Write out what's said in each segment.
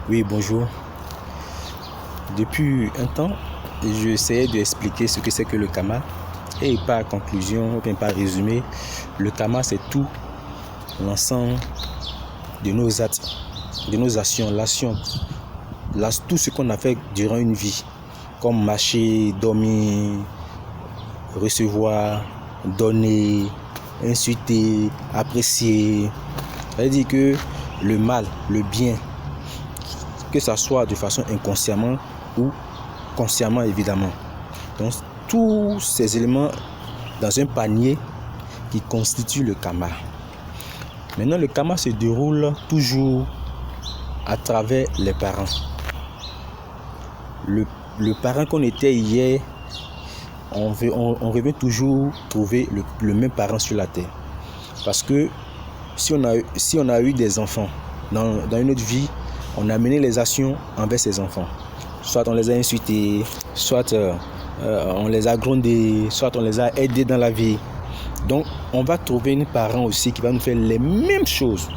Oui, bonjour. Depuis un temps, j'essayais d'expliquer ce que c'est que le karma. Et par conclusion, ou bien par résumé, le karma c'est tout l'ensemble de nos actes, de nos actions, tout ce qu'on a fait durant une vie, comme marcher, dormir, recevoir, donner, insulter, apprécier. C'est-à-dire que le mal, le bien, que ça soit de façon inconsciemment ou consciemment évidemment. Donc tous ces éléments dans un panier qui constitue le karma. Maintenant le karma se déroule toujours à travers les parents. Le parent qu'on était hier, on revient toujours trouver le même parent sur la terre. Parce que si on a eu des enfants dans une autre vie, on a mené les actions envers ses enfants. Soit on les a insultés, soit on les a grondés, soit on les a aidés dans la vie. Donc on va trouver un parent aussi qui va nous faire les mêmes choses.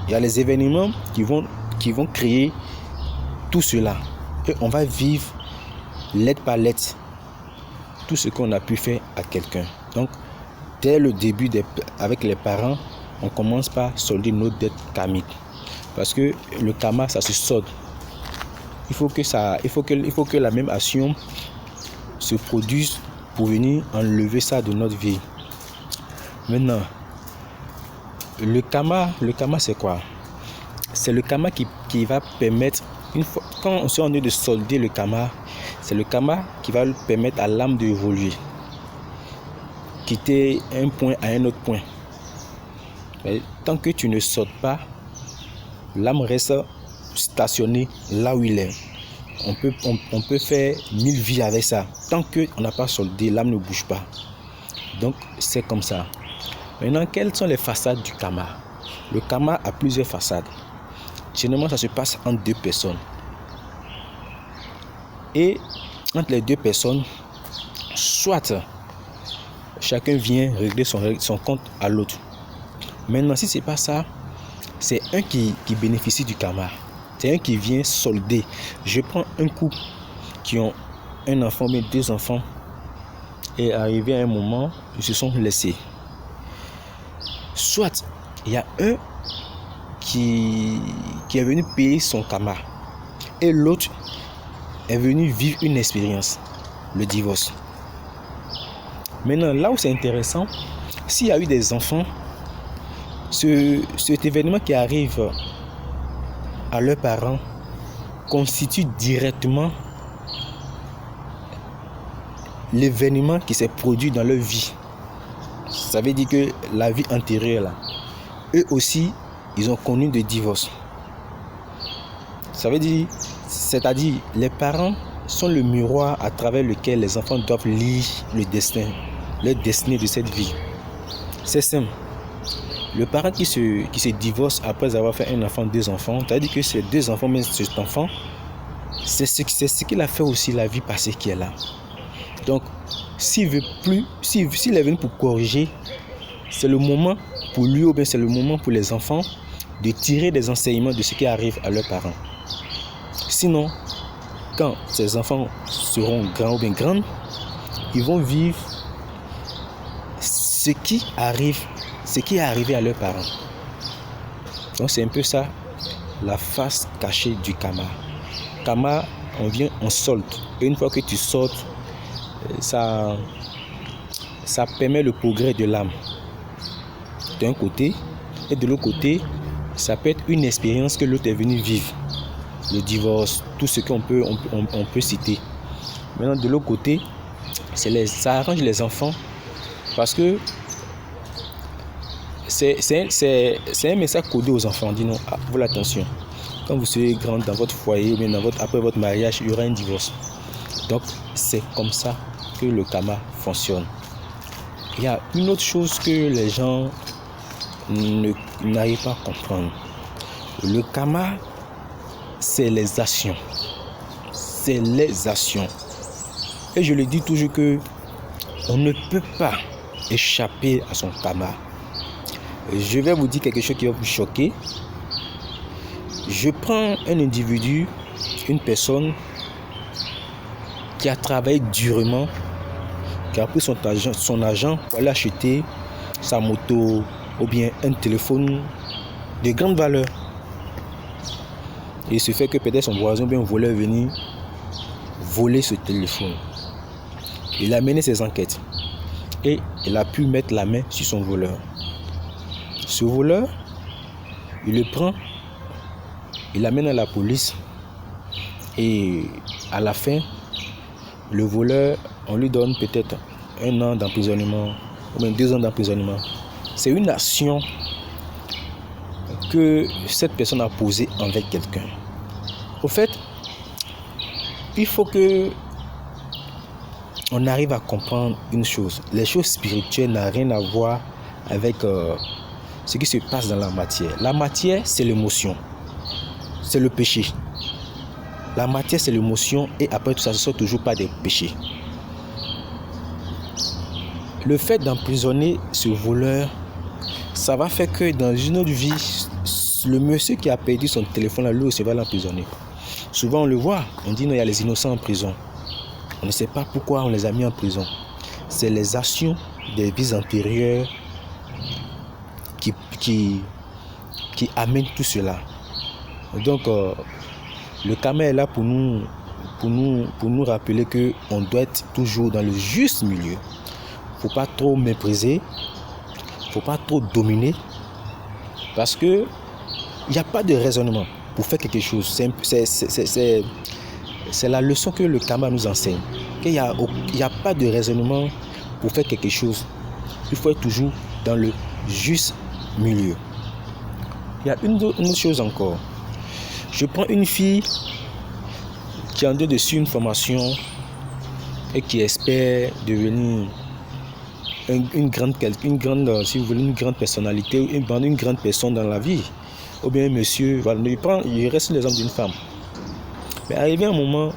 Il y a les événements qui vont créer tout cela. Et on va vivre lettre par lettre tout ce qu'on a pu faire à quelqu'un. Donc dès le début avec les parents, on commence par solder nos dettes karmiques. Parce que le karma, ça se solde. Il faut que la même action se produise pour venir enlever ça de notre vie. Maintenant, le karma c'est quoi? C'est le karma qui va permettre, quand on est en train de solder le karma, c'est le karma qui va permettre à l'âme d'évoluer, quitter un point à un autre point. Mais tant que tu ne sautes pas, l'âme reste stationnée là où il est. On peut faire 1000 vies avec ça. Tant qu'on n'a pas soldé, l'âme ne bouge pas. Donc c'est comme ça. Maintenant, quelles sont les façades du karma? Le karma a plusieurs façades. Généralement, ça se passe entre deux personnes. Et entre les deux personnes, soit chacun vient régler son compte à l'autre. Maintenant, si ce n'est pas ça, c'est un qui bénéficie du karma. C'est un qui vient solder. Je prends un couple qui ont un enfant, mais 2 enfants. Et arrivé à un moment, ils se sont laissés. Soit il y a un qui est venu payer son karma. Et l'autre est venu vivre une expérience, le divorce. Maintenant, là où c'est intéressant, s'il y a eu des enfants, cet événement qui arrive à leurs parents constitue directement l'événement qui s'est produit dans leur vie. Ça veut dire que la vie antérieure, là, eux aussi, ils ont connu des divorces. Ça veut dire, c'est-à-dire, les parents sont le miroir à travers lequel les enfants doivent lire leur destinée de cette vie. C'est simple. Le parent qui se divorce après avoir fait un enfant, 2 enfants, c'est-à-dire que ces 2 enfants, mais cet enfant, c'est ce qu'il a fait aussi la vie passée qui est là. Donc, s'il est venu pour corriger, c'est le moment pour lui ou bien c'est le moment pour les enfants de tirer des enseignements de ce qui arrive à leurs parents. Sinon, quand ces enfants seront grands ou bien grandes, ils vont vivre ce qui est arrivé à leurs parents. Donc c'est un peu ça, la face cachée du karma. Karma, on solde. Et une fois que tu soldes, ça permet le progrès de l'âme. D'un côté, et de l'autre côté, ça peut être une expérience que l'autre est venu vivre. Le divorce, tout ce qu'on peut citer. Maintenant, de l'autre côté, ça arrange les enfants parce que c'est un message codé aux enfants. Dis non, voilà, attention. Quand vous serez grand dans votre foyer ou bien après votre mariage, il y aura un divorce. Donc, c'est comme ça que le karma fonctionne. Il y a une autre chose que les gens n'arrivent pas à comprendre. Le karma, c'est les actions. C'est les actions. Et je le dis toujours que on ne peut pas échapper à son karma. Je vais vous dire quelque chose qui va vous choquer. Je prends un individu, une personne qui a travaillé durement, qui a pris son argent pour aller acheter sa moto ou bien un téléphone de grande valeur. Et il se fait que peut-être son voisin ou bien un voleur est venu voler ce téléphone. Il a mené ses enquêtes et il a pu mettre la main sur son voleur. Ce voleur, il le prend, il l'amène à la police et à la fin, le voleur, on lui donne peut-être 1 an d'emprisonnement ou même 2 ans d'emprisonnement. C'est une action que cette personne a posée envers quelqu'un. Au fait, il faut que on arrive à comprendre une chose. Les choses spirituelles n'ont rien à voir avec ce qui se passe dans la matière. La matière, c'est l'émotion. C'est le péché. La matière, c'est l'émotion et après tout ça, ce ne sont toujours pas des péchés. Le fait d'emprisonner ce voleur, ça va faire que dans une autre vie, le monsieur qui a perdu son téléphone, là, lui aussi va l'emprisonner. Souvent, on le voit. On dit non, il y a les innocents en prison. On ne sait pas pourquoi on les a mis en prison. C'est les actions des vies antérieures qui amènent tout cela. Donc, le karma est là pour nous rappeler qu'on doit être toujours dans le juste milieu. Il ne faut pas trop mépriser. Il ne faut pas trop dominer. Parce que il n'y a pas de raisonnement pour faire quelque chose. C'est la leçon que le karma nous enseigne. Qu'il n'y a pas de raisonnement pour faire quelque chose. Il faut être toujours dans le juste milieu. Il y a une autre chose encore. Je prends une fille qui est en train de suivre une formation et qui espère devenir une grande personnalité ou une grande personne dans la vie. Ou bien un monsieur, voilà, il reste l'exemple d'une femme. Mais arrivé un moment,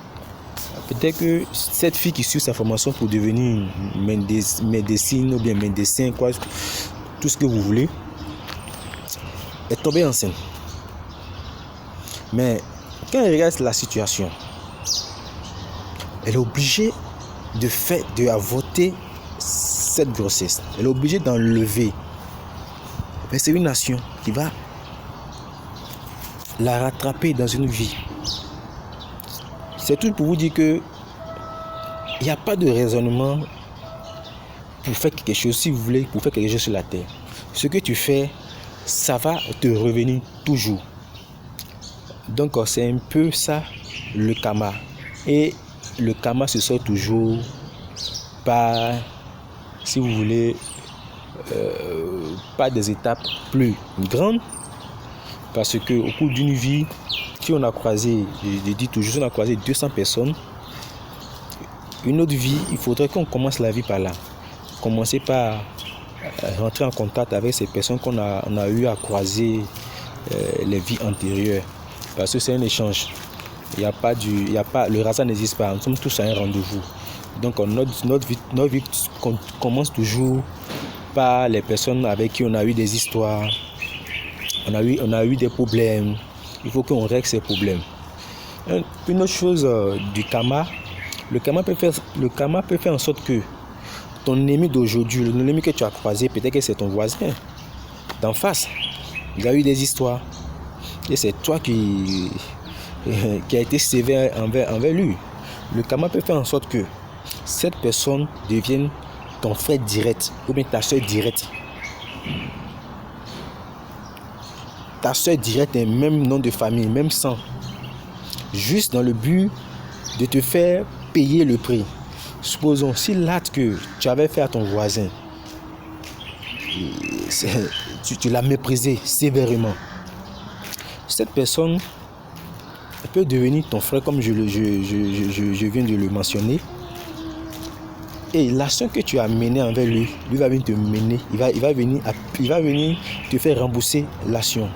peut-être que cette fille qui suit sa formation pour devenir médecine ou bien médecin, quoi, tout ce que vous voulez, est tombée enceinte. Mais quand elle regarde la situation, elle est obligée d'avorter cette grossesse. Elle est obligée d'enlever. Mais c'est une nation qui va la rattraper dans une vie. C'est tout pour vous dire que il n'y a pas de raisonnement pour faire quelque chose, si vous voulez, pour faire quelque chose sur la terre. Ce que tu fais, ça va te revenir toujours. Donc c'est un peu ça le karma. Et le karma se sort toujours par, si vous voulez, par des étapes plus grandes. Parce qu'au cours d'une vie, si on a croisé, je dis toujours, si on a croisé 200 personnes, une autre vie, il faudrait qu'on commence la vie par là. Commencer par rentrer en contact avec ces personnes qu'on a eu à croiser les vies antérieures. Parce que c'est un échange. Le hasard n'existe pas. Nous sommes tous à un rendez-vous. Donc notre vie commence toujours par les personnes avec qui on a eu des histoires. On a eu des problèmes. Il faut qu'on règle ces problèmes. Une autre chose du karma, le karma peut faire en sorte que ton ennemi d'aujourd'hui, l'ennemi que tu as croisé, peut-être que c'est ton voisin d'en face. Il a eu des histoires. Et c'est toi qui a été sévère envers lui. Le karma peut faire en sorte que cette personne devienne ton frère direct ou bien ta soeur directe. Ta soeur directe est même nom de famille, même sang. Juste dans le but de te faire payer le prix. Supposons, si l'acte que tu avais fait à ton voisin, tu l'as méprisé sévèrement, cette personne peut devenir ton frère comme je viens de le mentionner. Et l'action que tu as menée envers lui va venir te mener, il va venir te faire rembourser l'action.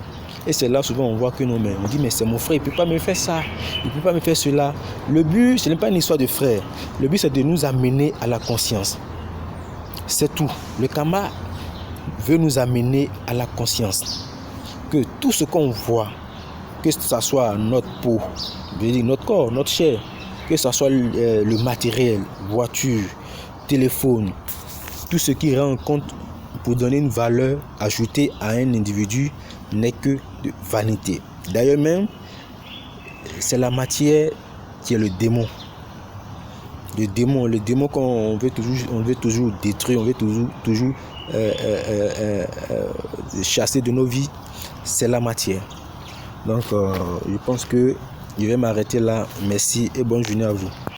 Et c'est là souvent on voit que non, mais on dit mais c'est mon frère, il ne peut pas me faire ça, il ne peut pas me faire cela. Le but, ce n'est pas une histoire de frère. Le but, c'est de nous amener à la conscience. C'est tout. Le karma veut nous amener à la conscience. Que tout ce qu'on voit que ce soit notre peau, je veux dire notre corps, notre chair, que ce soit le matériel, voiture, téléphone, tout ce qui rend compte pour donner une valeur ajoutée à un individu n'est que de vanité. D'ailleurs même, c'est la matière qui est le démon. Le démon qu'on veut toujours détruire, on veut toujours chasser de nos vies, c'est la matière. Donc je pense que je vais m'arrêter là. Merci et bonne journée à vous.